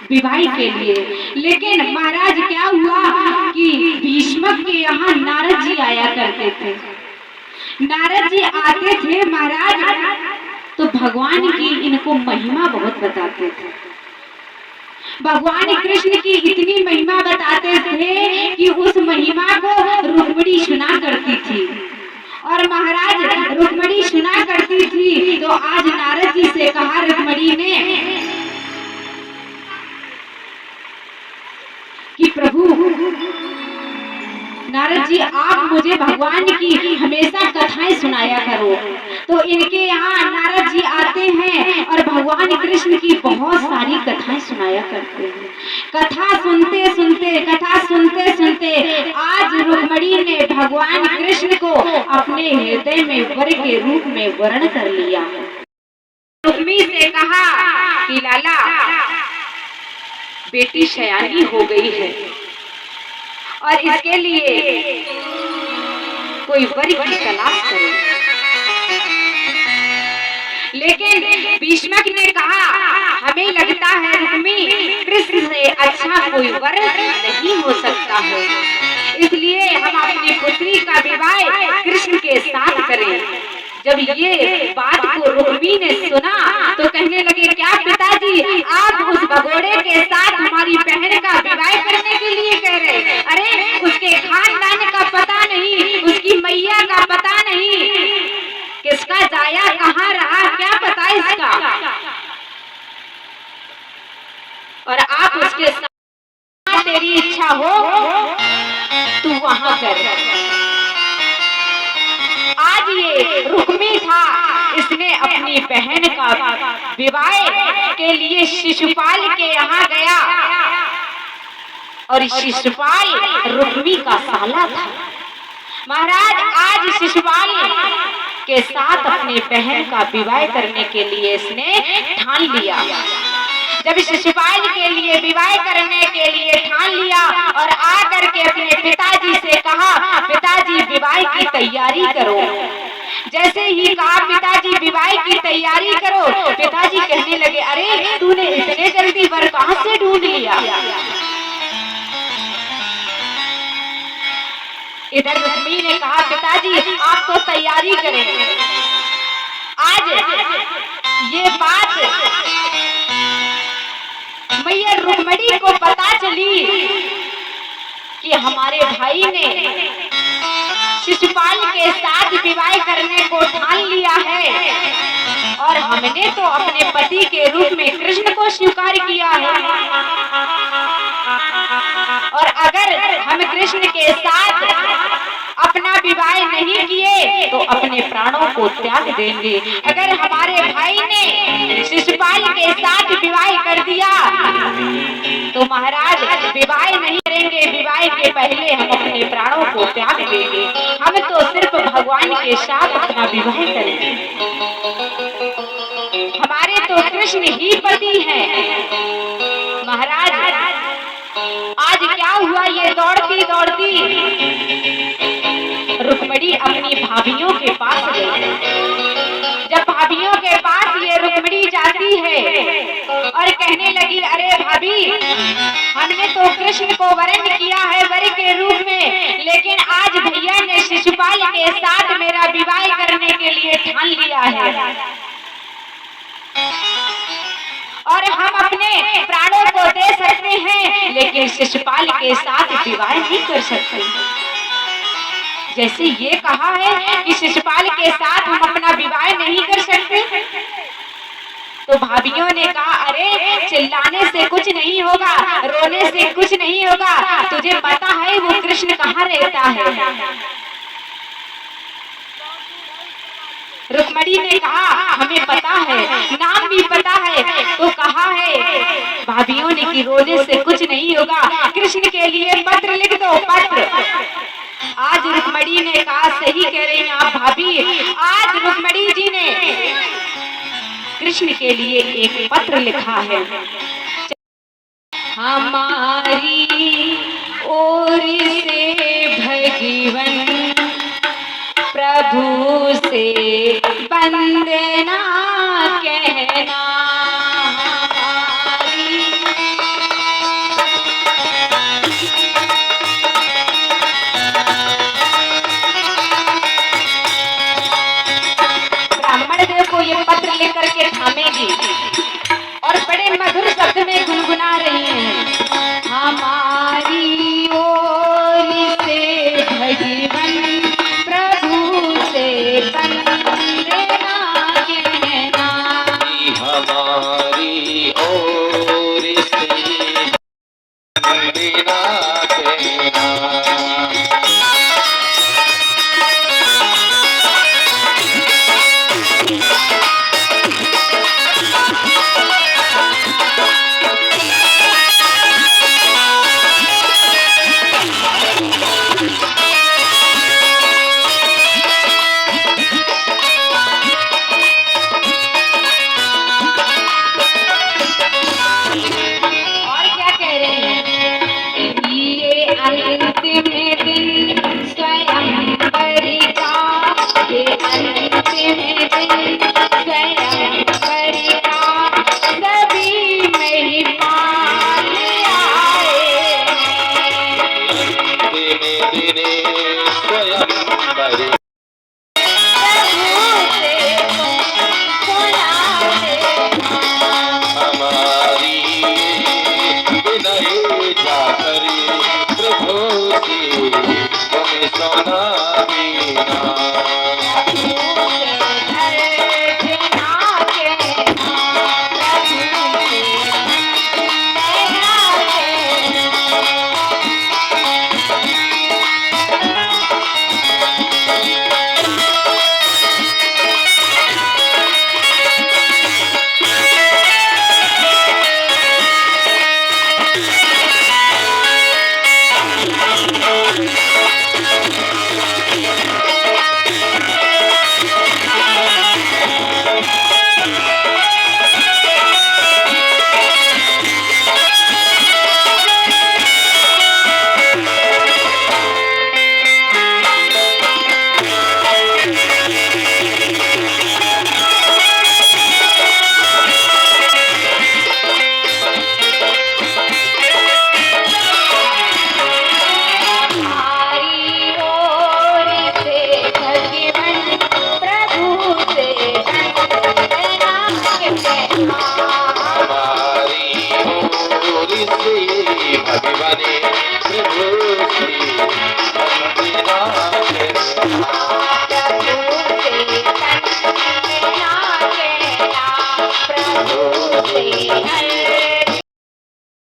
विवाह के लिए। लेकिन महाराज क्या हुआ कि भीष्म के यहाँ नारद जी आया करते थे। नारद जी आते थे महाराज तो भगवान की इनको महिमा बहुत बताते थे। भगवान कृष्ण की इतनी महिमा बताते थे कि उस महिमा को रुक्मिणी सुना करती थी। और महाराज रुक्मिणी सुना करती थी तो आज नारद जी से कहा रुक्मिणी ने कि प्रभु नारद जी आप मुझे भगवान की हमेशा कथाएं सुनाया करो। तो इनके यहाँ नारद जी आते हैं और भगवान कृष्ण की बहुत सारी कथाएं सुनाया करते हैं। कथा सुनते सुनते आज रुक्मिणी ने भगवान कृष्ण को अपने हृदय में वर के रूप में वर्ण कर लिया। रुक्मिणी से कहा कि लाला बेटी शयानी हो गई है और इसके लिए कोई वर की तलाश करें। लेकिन भीष्मक ने कहा हमें लगता है रुक्मिणी कृष्ण से अच्छा कोई वर नहीं हो सकता है, इसलिए हम अपनी पुत्री का विवाह कृष्ण के साथ करें। जब ये बात को रुक्मिणी ने सुना तो कहने लगे क्या पिताजी आप उस भगोड़े के साथ हमारी बहन का विवाह करने के लिए कह रहे? अरे उसके खानदान का पता नहीं, उसकी मैया का पता नहीं, किसका जाया कहाँ रहा क्या पता इसका, और आप उसके साथ तेरी इच्छा हो तू वहां कर। आज ये रुक्मिणी था, इसने अपनी बहन का विवाह के लिए शिशुपाल के यहाँ गया और शिशुपाल रुक्मिणी का साला था। महाराज आज शिशुपाल के साथ अपनी बहन का विवाह करने के लिए इसने ठान लिया। जब शिशुपाल के लिए विवाह करने के लिए ठान लिया और आकर के अपने पिताजी से कहा पिताजी विवाह की तैयारी करो। जैसे ही कहा पिताजी विवाह की तैयारी करो, पिताजी कहने लगे अरे तूने इतने जल्दी वर कहां से ढूंढ लिया। इधर रुक्मिणी ने कहा पिताजी आप तो तैयारी करें। आज ये बात मैया रुक्मिणी को पता चली कि हमारे भाई ने शिशुपाल के साथ विवाह करने को ठान लिया है और हमने तो अपने पति के रूप में कृष्ण को स्वीकार किया है, और अगर हम कृष्ण के साथ अपना विवाह नहीं किए तो अपने प्राणों को त्याग देंगे। अगर हमारे भाई ने शिशुपाल के साथ विवाह कर दिया तो महाराज विवाह नहीं करेंगे, विवाह के पहले हम अपने प्राणों को त्याग देंगे। हम तो सिर्फ भगवान के साथ अपना विवाह करेंगे, हमारे तो कृष्ण ही पति हैं। महाराज आज क्या हुआ, ये दौड़ती दौड़ती रुक्मिणी अपनी भाभियों के पास गई। जब भाभियों के पास ये रुक्मिणी जाती है और कहने लगी अरे भाभी हमने तो कृष्ण को वरण किया है वर के रूप में, लेकिन आज भैया ने शिशुपाल के साथ मेरा विवाह करने के लिए ठान लिया है और हम अपने प्राणों को दे सकते हैं लेकिन शिशुपाल के साथ विवाह नहीं कर सकते। जैसे ये कहा है कि शिशुपाल के साथ हम अपना विवाह नहीं कर सकते, तो भाभियों ने कहा अरे चिल्लाने से कुछ नहीं होगा, रोने से कुछ नहीं होगा, तुझे पता है वो कृष्ण कहाँ रहता है। रुक्मिणी ने कहा हमें पता है, नाम भी पता है, तो कहा है भाभियों ने कि रोने से कुछ नहीं होगा, कृष्ण के लिए पत्र लिख दो पत्र। आज रुक्मिणी ने कहा सही कह रही हैं आप भाभी, आज रुक्मिणी जी ने कृष्ण के लिए एक पत्र लिखा है। हमारी ओर से भगवन प्रभु से वंदना कहना, हमारी हमारी ओर से बिना कहना। और क्या कह रहे हैं? ये अंतिम दिन स्वयंवर का, ये अंतिम दिन स्वयंवर का, सभी मेहमान आए दिने दिने स्वयंवर प्रभु से सुनाते हमारी विनय जाकर प्रभु की तुम सुना देना। हमारी ओर से भगवन प्रभु से वंदना कहना। हमारी ओर से भगवान प्रभु की वंदना कहना। प्रभु से वंदना कहना, प्रभु से